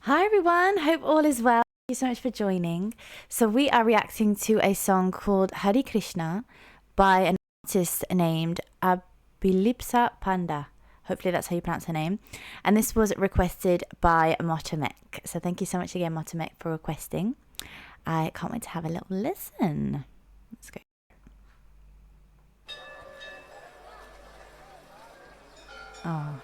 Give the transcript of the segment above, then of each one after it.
Hi everyone, hope all is well. Thank you so much for joining. So we are reacting to a song called Hari Krishna by an artist named Abhilipsa Panda. Hopefully that's how you pronounce her name. And this was requested by Motamek. So thank you so much again, Motamek, for requesting. I can't wait to have a little listen. Let's go. Oh,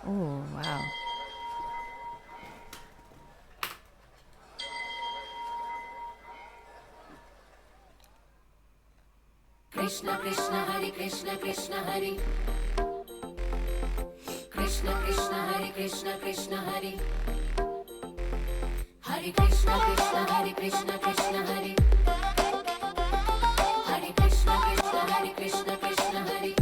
oh, wow. Krishna Krishna Hari Krishna Krishna Hari Krishna Krishna Hari Krishna Krishna Hari Hari Krishna Krishna Hari Krishna Krishna Hari Hari Krishna Krishna Hari Krishna Krishna Hari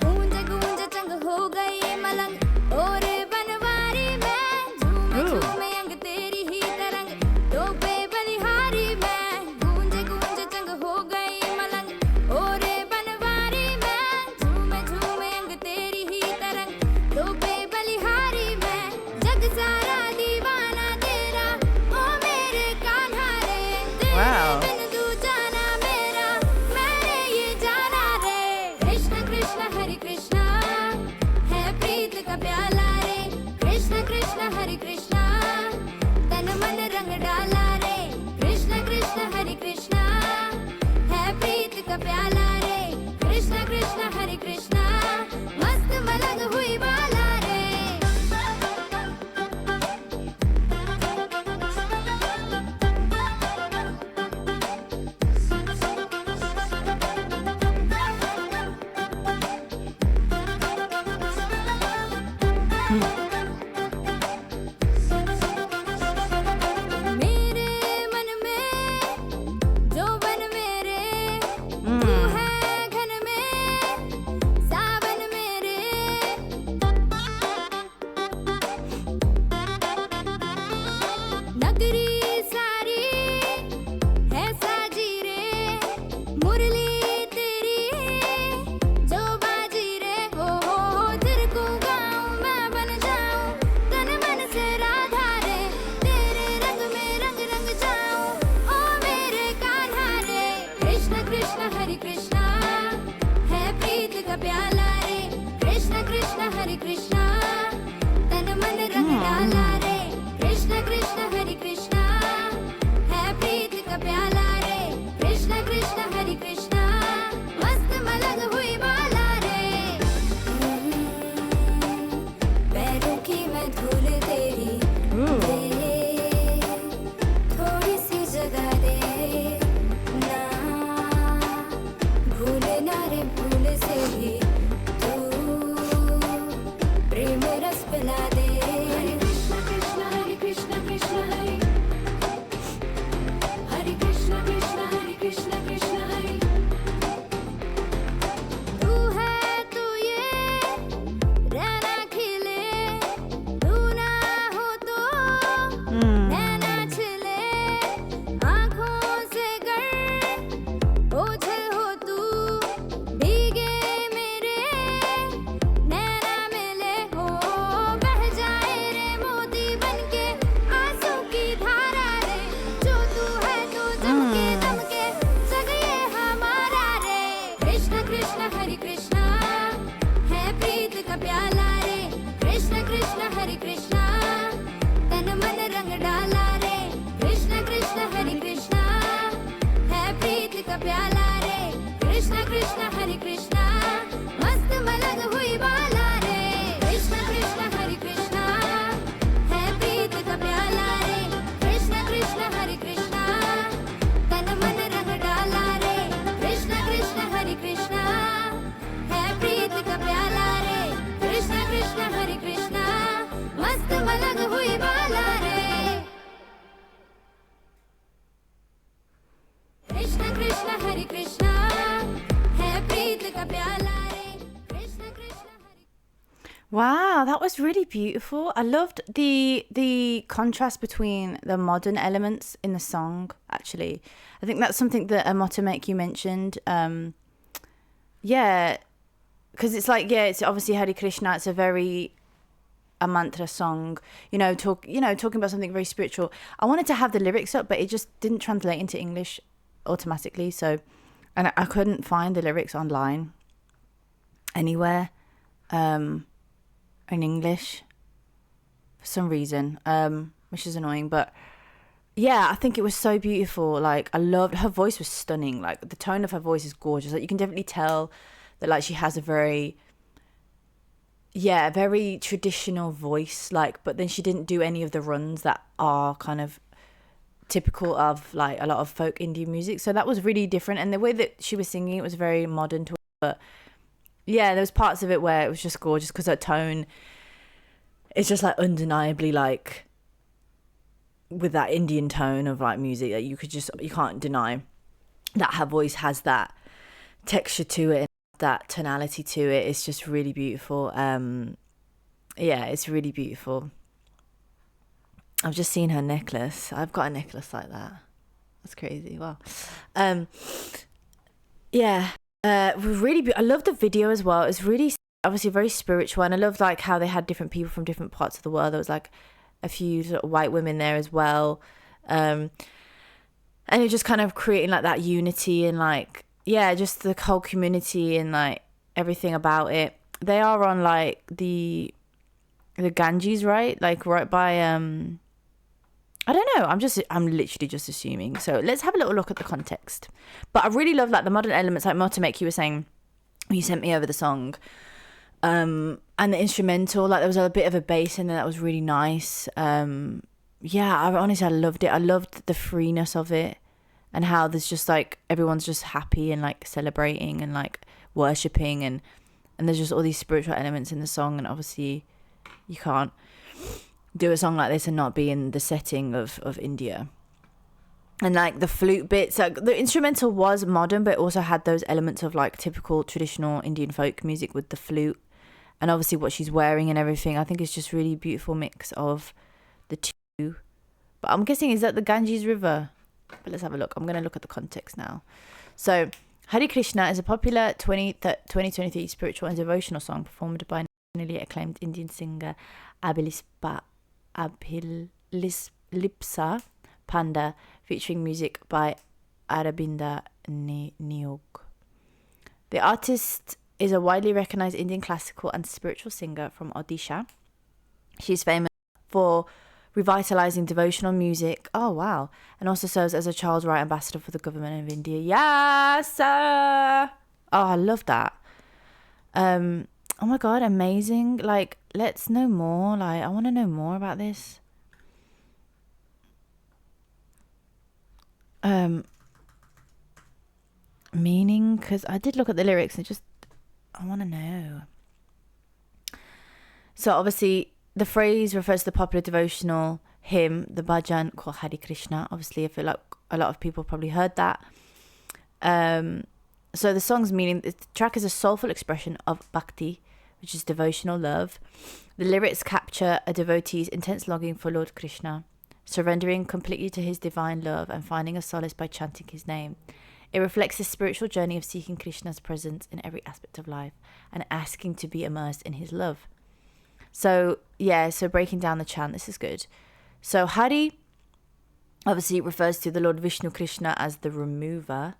गूंज गूंज चंग हो गई मलंग और बनवारी मैं झूमे झूमे अंग तेरी ही तरंग डोबे बलिहारी मैं गूंज गूंज चंग हो गई मलंग और बनवारी मैं झूमे झूमे अंग तेरी ही तरंग डोबे बलिहारी मैं जग सारा दीवाना तेरा ओ मेरे कान्हा रे Wow. बिन तू जाना मेरा मैंने ये जाना रे कृष्ण कृष्ण हरे कृष्णा है प्रीत का प्याला रे कृष्ण कृष्ण हरे कृष्णा तन मन रंग डाला रे कृष्ण कृष्ण हरे कृष्णा है प्रीत का प्याला रे कृष्ण कृष्ण हरे कृष्णा मस्त मलंग हुई बाला रे मेरे मन में जो बन मेरे तू है घन में सावन मेरे नगरी सारी है साजी रे मुरली तेरी जो बाजी रे हो तेरे को गाऊं मैं बन जाऊं तन मन से राधा रे तेरे रंग में रंग रंग जाऊं ओ मेरे कान्हा रे कृष्ण कृष्ण हरे कृष्णा है प्रीत का प्याला रे कृष्ण कृष्ण हरे कृष्णा तन मन रंग डाला रे कृष्ण कृष्ण हरे कृष्णा है प्रीत का प्याला रे कृष्ण कृष्ण हरे कृष्णा मस्त मलंग हुई बाला रे पैरों की मैं धूल तेरी दे थोड़ी सी जगह दे ना भूल ना रे भूल से भी तू प्रेम रस पिला दे हरे कृष्ण कृष्ण हरे कृष्ण कृष्ण हरे हरे कृष्ण कृष्ण हरे कृष्ण कृष्ण हरे तू है तू ये रहना खिले तू ना हो तो नैना छिले आँखों से गर ओझल हो तू भीगे मेरे नैना मिले हो बह जाए रे मोती बनके आंसू की धारा रे जो तू है तो चमके दमके जग ये हमारा रे कृष्ण कृष्ण हरे कृष्णा है प्रीत का प्याला रे कृष्ण कृष्ण हरे कृष्णा तन मन रंग डाला रे कृष्ण कृष्ण हरे कृष्णा है प्रीत का प्याला रे कृष्ण कृष्ण हरे कृष्णा मस्त मलंग हुई बाला रे कृष्ण कृष्ण हरे कृष्णा है प्रीत का प्याला रे कृष्ण कृष्ण हरे कृष्णा तन मन रंग डाला रे कृष्ण कृष्ण हरे कृष्णा है प्रीत का प्याला रे कृष्ण कृष्ण हरे कृष्णा मस्त मलंग हुई बाला रे कृष्ण कृष्ण हरे कृष्णा है प्रीत का प्याला रे कृष्ण कृष्ण हरे Wow, that was really beautiful. I loved the contrast between the modern elements in the song, actually. I think that's something that Motamek you mentioned. Yeah, because it's like, yeah, it's obviously Hare Krishna. It's a very a mantra song, talking about something very spiritual. I wanted to have the lyrics up, but it just didn't translate into English automatically. So, and I couldn't find the lyrics online anywhere in English for some reason, which is annoying. But yeah, I think it was so beautiful. Like, I loved her voice, was stunning. Like, the tone of her voice is gorgeous. Like, you can definitely tell that, like, she has a very traditional voice. Like, but then she didn't do any of the runs that are kind of typical of like a lot of folk Indian music. So that was really different. And the way that she was singing, it was very modern to it. But yeah, there was parts of it where it was just gorgeous because her tone is just like undeniably like with that Indian tone of like music that you can't deny that her voice has that texture to it and that tonality to it. It's just really beautiful. It's really beautiful. I've just seen her necklace. I've got a necklace like that. That's crazy. Wow. Really I love the video as well. It's really obviously very spiritual, and I love like how they had different people from different parts of the world. There was like a few sort of white women there as well, and it just kind of creating like that unity and like just the whole community and like everything about it. They are on like the Ganges, right? Like right by I don't know. I'm literally just assuming. So let's have a little look at the context. But I really love like the modern elements, like Motomek, you were saying, you sent me over the song. And the instrumental, like there was a bit of a bass in there that was really nice. I loved it. I loved the freeness of it and how there's just like everyone's just happy and like celebrating and like worshipping and there's just all these spiritual elements in the song. And obviously you can't do a song like this and not be in the setting of India. And like the flute bits, like the instrumental was modern, but it also had those elements of like typical traditional Indian folk music with the flute and obviously what she's wearing and everything. I think it's just really beautiful mix of the two. But I'm guessing, is that the Ganges River? But let's have a look. I'm going to look at the context now. So Hare Krishna is a popular 2023 spiritual and devotional song performed by nationally acclaimed Indian singer Abhilipsa Panda, featuring music by Arabinda Niyog. The artist is a widely recognized Indian classical and spiritual singer from Odisha. She's famous for revitalizing devotional music. Oh, wow. And also serves as a child's right ambassador for the government of India. Yes, sir. Oh, I love that. Oh my God, amazing. Like, let's know more. Like, I want to know more about this. Meaning, because I did look at the lyrics and I want to know. So obviously the phrase refers to the popular devotional hymn, the bhajan called Hare Krishna. Obviously I feel like a lot of people probably heard that. So the song's meaning, the track is a soulful expression of bhakti, which is devotional love. The lyrics capture a devotee's intense longing for Lord Krishna, surrendering completely to his divine love and finding a solace by chanting his name. It reflects the spiritual journey of seeking Krishna's presence in every aspect of life and asking to be immersed in his love. So breaking down the chant, this is good. So Hari obviously refers to the Lord Vishnu Krishna as the remover.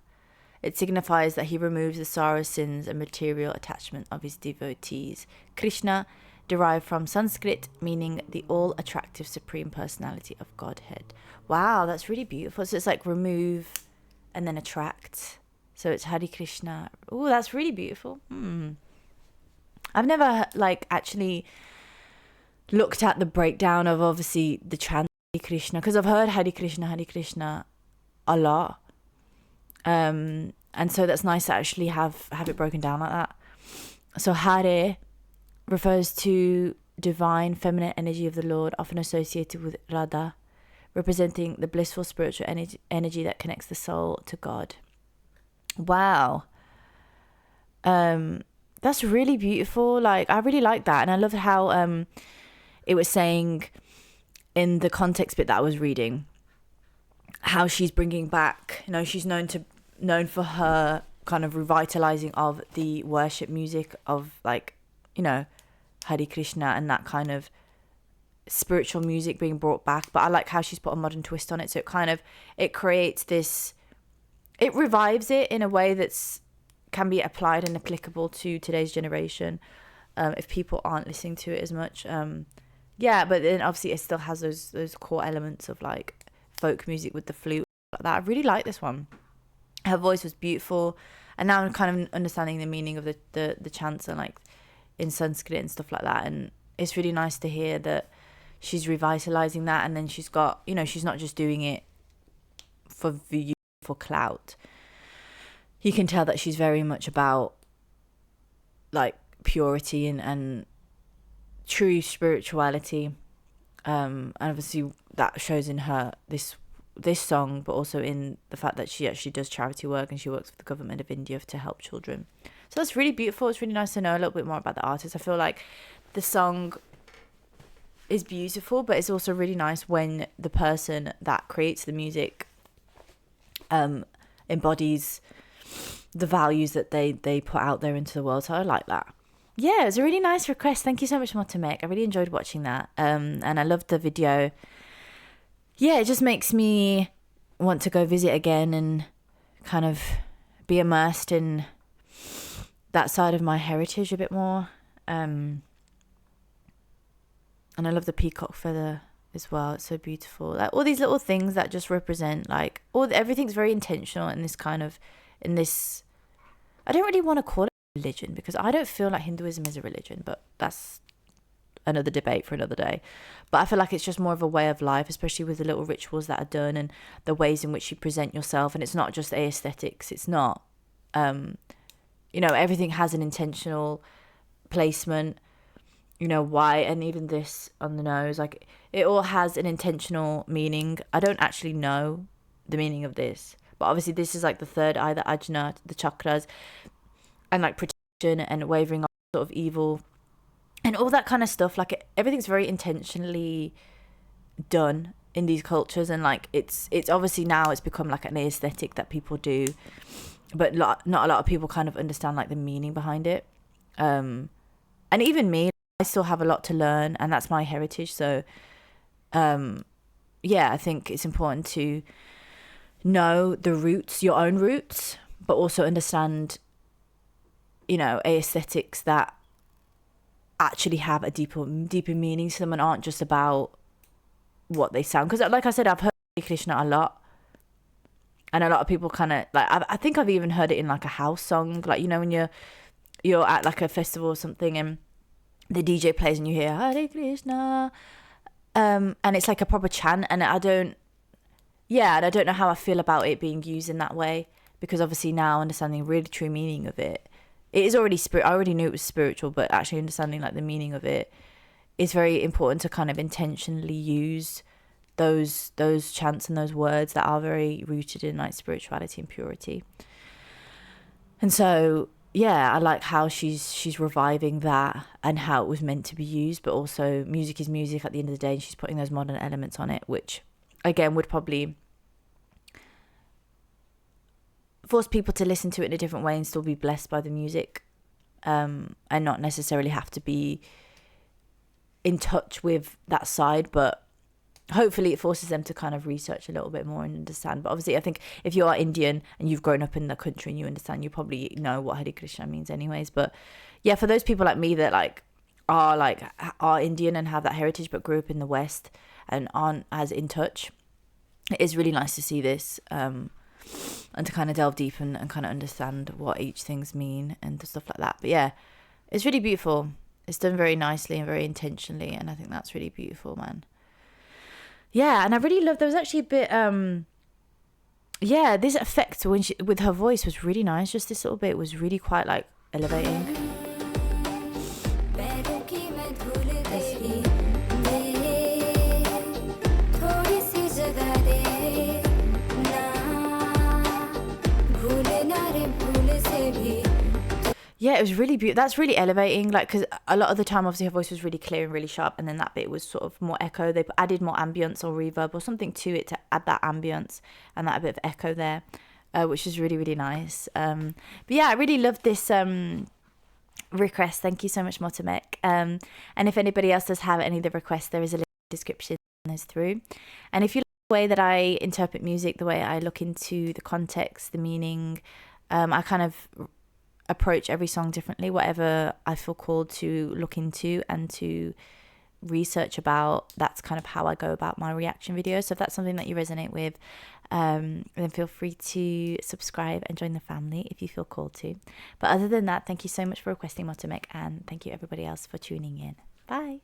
It signifies that he removes the sorrow, sins and material attachment of his devotees. Krishna derived from Sanskrit, meaning the all-attractive supreme personality of Godhead. Wow, that's really beautiful. So it's like remove and then attract. So it's Hare Krishna. Oh, that's really beautiful. I've never like actually looked at the breakdown of obviously the chant Hare Krishna, because I've heard Hare Krishna a lot. And so that's nice to actually have it broken down like that. So Hare refers to divine feminine energy of the Lord, often associated with Radha, representing the blissful spiritual energy that connects the soul to God. Wow. That's really beautiful. Like, I really like that. And I love how it was saying in the context bit that I was reading, how she's bringing back, she's known for her kind of revitalizing of the worship music of like, Hare Krishna and that kind of spiritual music being brought back, but I like how she's put a modern twist on it. So it creates this, it revives it in a way that's can be applied and applicable to today's generation, if people aren't listening to it as much. But then obviously it still has those core elements of like folk music with the flute like that. I really like this one. Her voice was beautiful, and now I'm kind of understanding the meaning of the chants and like in Sanskrit and stuff like that. And it's really nice to hear that she's revitalizing that, and then she's got, she's not just doing it for view, for clout. You can tell that she's very much about like purity and true spirituality, and obviously that shows in her this song, but also in the fact that she actually does charity work and she works for the government of India to help children. So that's really beautiful. It's really nice to know a little bit more about the artist. I feel like the song is beautiful, but it's also really nice when the person that creates the music embodies the values that they put out there into the world. So I like that. Yeah, it was a really nice request. Thank you so much, Motamek. I really enjoyed watching that. And I loved the video. Yeah, it just makes me want to go visit again and kind of be immersed in that side of my heritage a bit more. And I love the peacock feather as well. It's so beautiful. Like all these little things that just represent like everything's very intentional in this. I don't really want to call it religion because I don't feel like Hinduism is a religion, but that's another debate for another day. But I feel like it's just more of a way of life, especially with the little rituals that are done and the ways in which you present yourself. And it's not just aesthetics. It's not, everything has an intentional placement, why, and even this on the nose, like it all has an intentional meaning. I don't actually know the meaning of this, but obviously this is like the third eye, the ajna, the chakras, and like protection and wavering off sort of evil and all that kind of stuff. Like everything's very intentionally done in these cultures, and like it's obviously now it's become like an aesthetic that people do, but not a lot of people kind of understand like the meaning behind it. And even me, I still have a lot to learn, and that's my heritage. So I think it's important to know the roots, your own roots, but also understand aesthetics that actually have a deeper meaning to them and aren't just about what they sound. Because like I said, I've heard Krishna a lot, and a lot of people kind of like, I think I've even heard it in like a house song, like when you're at like a festival or something and the DJ plays and you hear Hare Krishna, and it's like a proper chant, and I don't know how I feel about it being used in that way, because obviously now understanding really true meaning of it, it is already I already knew it was spiritual, but actually understanding like the meaning of it is very important to kind of intentionally use those chants and those words that are very rooted in like spirituality and purity. And so I like how she's reviving that and how it was meant to be used, but also music is music at the end of the day, and she's putting those modern elements on it, which again would probably force people to listen to it in a different way and still be blessed by the music, and not necessarily have to be in touch with that side, but hopefully it forces them to kind of research a little bit more and understand. But obviously I think if you are Indian and you've grown up in the country and you understand, you probably know what Hare Krishna means anyways. But yeah, for those people like me that are Indian and have that heritage but grew up in the West and aren't as in touch, it is really nice to see this, and to kind of delve deep and kind of understand what each things mean and stuff like that. But yeah, it's really beautiful. It's done very nicely and very intentionally, and I think that's really beautiful, man. Yeah, and I really love, there was actually a bit, this effect when with her voice was really nice. Just this little bit was really quite like elevating. Yeah, it was really beautiful. That's really elevating, like, because a lot of the time obviously her voice was really clear and really sharp, and then that bit was sort of more echo. They added more ambience or reverb or something to it to add that ambience and that bit of echo there, which is really, really nice. But yeah, I really loved this request. Thank you so much, Motamek. And if anybody else does have any of the requests, there is a description those through. And if you like the way that I interpret music, the way I look into the context, the meaning, I kind of approach every song differently, whatever I feel called to look into and to research about. That's kind of how I go about my reaction videos. So if that's something that you resonate with, then feel free to subscribe and join the family if you feel called to. But other than that, thank you so much for requesting Motomek, and thank you everybody else for tuning in. Bye.